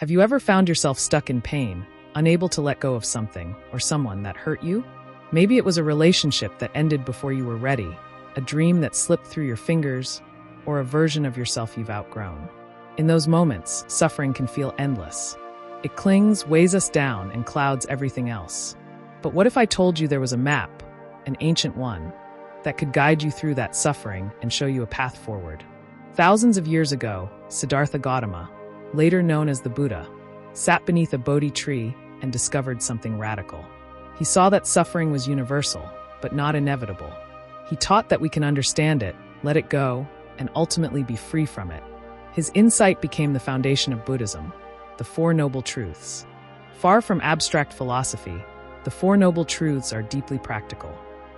Have you ever found yourself stuck in pain, unable to let go of something or someone that hurt you? Maybe it was a relationship that ended before you were ready, a dream that slipped through your fingers, or a version of yourself you've outgrown. In those moments, suffering can feel endless. It clings, weighs us down, and clouds everything else. But what if I told you there was a map, an ancient one, that could guide you through that suffering and show you a path forward? Thousands of years ago, Siddhartha Gautama, later known as the Buddha, sat beneath a Bodhi tree and discovered something radical. He saw that suffering was universal, but not inevitable. He taught that we can understand it, let it go, and ultimately be free from it. His insight became the foundation of Buddhism, the Four Noble Truths. Far from abstract philosophy, the Four Noble Truths are deeply practical.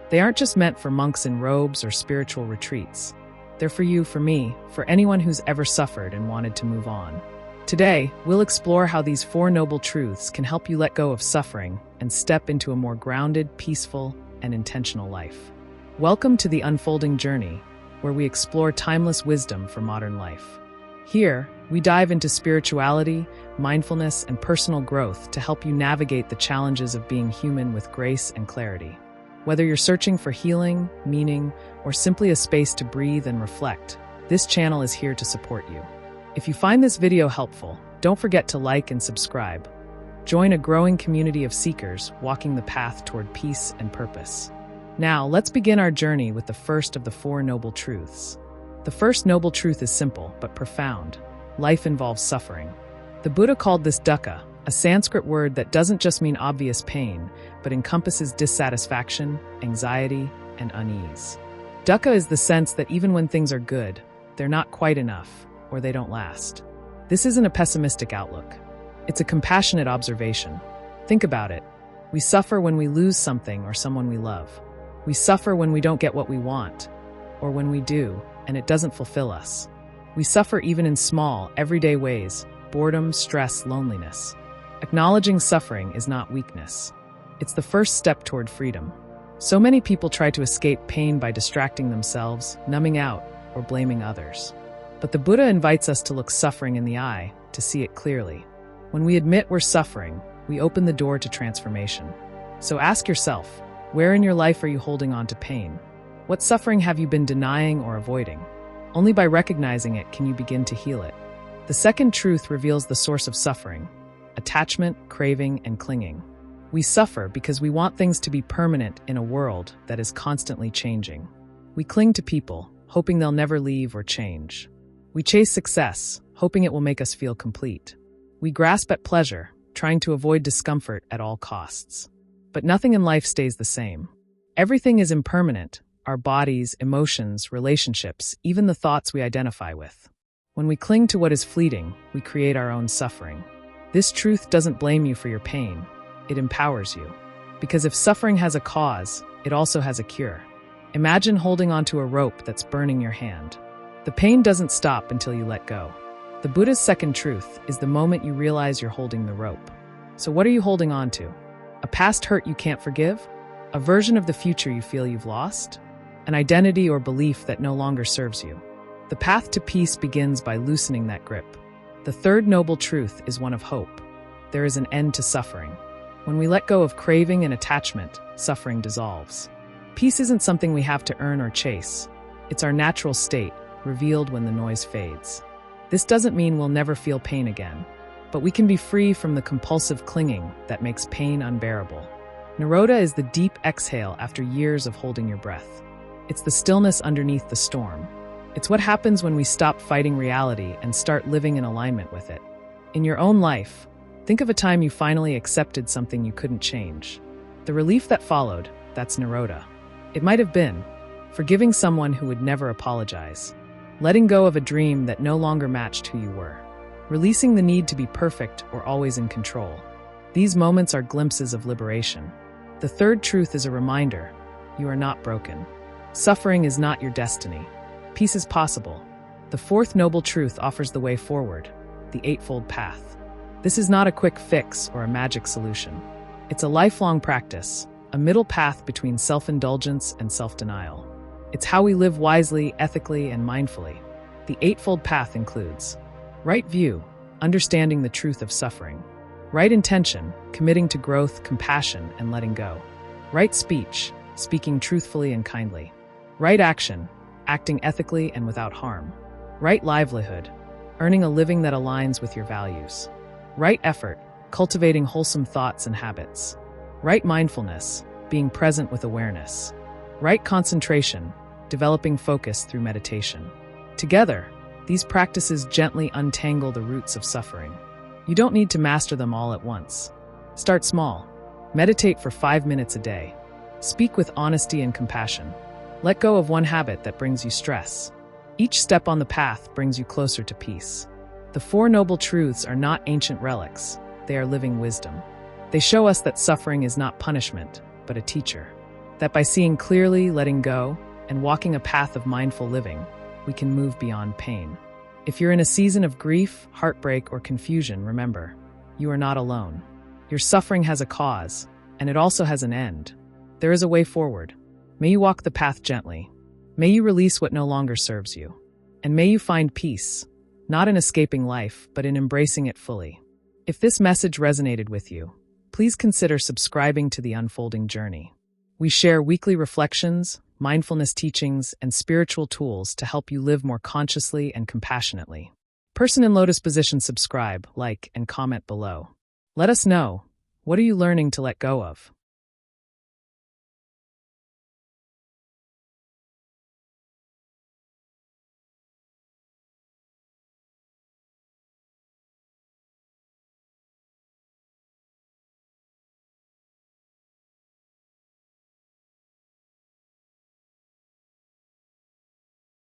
They aren't just meant for monks in robes or spiritual retreats. They're for you, for me, for anyone who's ever suffered and wanted to move on. Today, we'll explore how these Four Noble Truths can help you let go of suffering and step into a more grounded, peaceful, and intentional life. Welcome to the Unfolding Journey, where we explore timeless wisdom for modern life. Here, we dive into spirituality, mindfulness, and personal growth to help you navigate the challenges of being human with grace and clarity. Whether you're searching for healing, meaning, or simply a space to breathe and reflect, this channel is here to support you. If you find this video helpful, don't forget to like and subscribe. Join a growing community of seekers walking the path toward peace and purpose. Now, let's begin our journey with the first of the Four Noble Truths. The first noble truth is simple but profound. Life involves suffering. The Buddha called this dukkha, a Sanskrit word that doesn't just mean obvious pain, but encompasses dissatisfaction, anxiety, and unease. Dukkha is the sense that even when things are good, they're not quite enough, or they don't last. This isn't a pessimistic outlook. It's a compassionate observation. Think about it. We suffer when we lose something or someone we love. We suffer when we don't get what we want, or when we do, and it doesn't fulfill us. We suffer even in small, everyday ways: boredom, stress, loneliness. Acknowledging suffering is not weakness. It's the first step toward freedom. So many people try to escape pain by distracting themselves, numbing out, or blaming others. But the Buddha invites us to look suffering in the eye, to see it clearly. When we admit we're suffering, we open the door to transformation. So ask yourself, where in your life are you holding on to pain? What suffering have you been denying or avoiding? Only by recognizing it can you begin to heal it. The second truth reveals the source of suffering: attachment, craving, and clinging. We suffer because we want things to be permanent in a world that is constantly changing. We cling to people, hoping they'll never leave or change. We chase success, hoping it will make us feel complete. We grasp at pleasure, trying to avoid discomfort at all costs. But nothing in life stays the same. Everything is impermanent: our bodies, emotions, relationships, even the thoughts we identify with. When we cling to what is fleeting, we create our own suffering. This truth doesn't blame you for your pain. It empowers you. Because if suffering has a cause, it also has a cure. Imagine holding onto a rope that's burning your hand. The pain doesn't stop until you let go. The Buddha's second truth is the moment you realize you're holding the rope. So what are you holding on to? A past hurt you can't forgive? A version of the future you feel you've lost? An identity or belief that no longer serves you? The path to peace begins by loosening that grip. The third noble truth is one of hope. There is an end to suffering. When we let go of craving and attachment, suffering dissolves. Peace isn't something we have to earn or chase. It's our natural state, revealed when the noise fades. This doesn't mean we'll never feel pain again, but we can be free from the compulsive clinging that makes pain unbearable. Nirodha is the deep exhale after years of holding your breath. It's the stillness underneath the storm. It's what happens when we stop fighting reality and start living in alignment with it. In your own life, think of a time you finally accepted something you couldn't change. The relief that followed, that's Nirodha. It might have been forgiving someone who would never apologize, letting go of a dream that no longer matched who you were, releasing the need to be perfect or always in control. These moments are glimpses of liberation. The third truth is a reminder: you are not broken. Suffering is not your destiny. Peace is possible. The fourth noble truth offers the way forward: the Eightfold Path. This is not a quick fix or a magic solution. It's a lifelong practice, a middle path between self-indulgence and self-denial. It's how we live wisely, ethically, and mindfully. The Eightfold Path includes right view, understanding the truth of suffering. Right intention, committing to growth, compassion, and letting go. Right speech, speaking truthfully and kindly. Right action, acting ethically and without harm. Right livelihood, earning a living that aligns with your values. Right effort, cultivating wholesome thoughts and habits. Right mindfulness, being present with awareness. Right concentration, developing focus through meditation. Together, these practices gently untangle the roots of suffering. You don't need to master them all at once. Start small. Meditate for 5 minutes a day. Speak with honesty and compassion. Let go of one habit that brings you stress. Each step on the path brings you closer to peace. The Four Noble Truths are not ancient relics. They are living wisdom. They show us that suffering is not punishment, but a teacher. That by seeing clearly, letting go, and walking a path of mindful living, we can move beyond pain. If you're in a season of grief, heartbreak, or confusion, remember, you are not alone. Your suffering has a cause, and it also has an end. There is a way forward. May you walk the path gently. May you release what no longer serves you. And may you find peace, not in escaping life, but in embracing it fully. If this message resonated with you, please consider subscribing to The Unfolding Journey. We share weekly reflections, mindfulness teachings, and spiritual tools to help you live more consciously and compassionately. Person in Lotus Position, subscribe, like, and comment below. Let us know, what are you learning to let go of?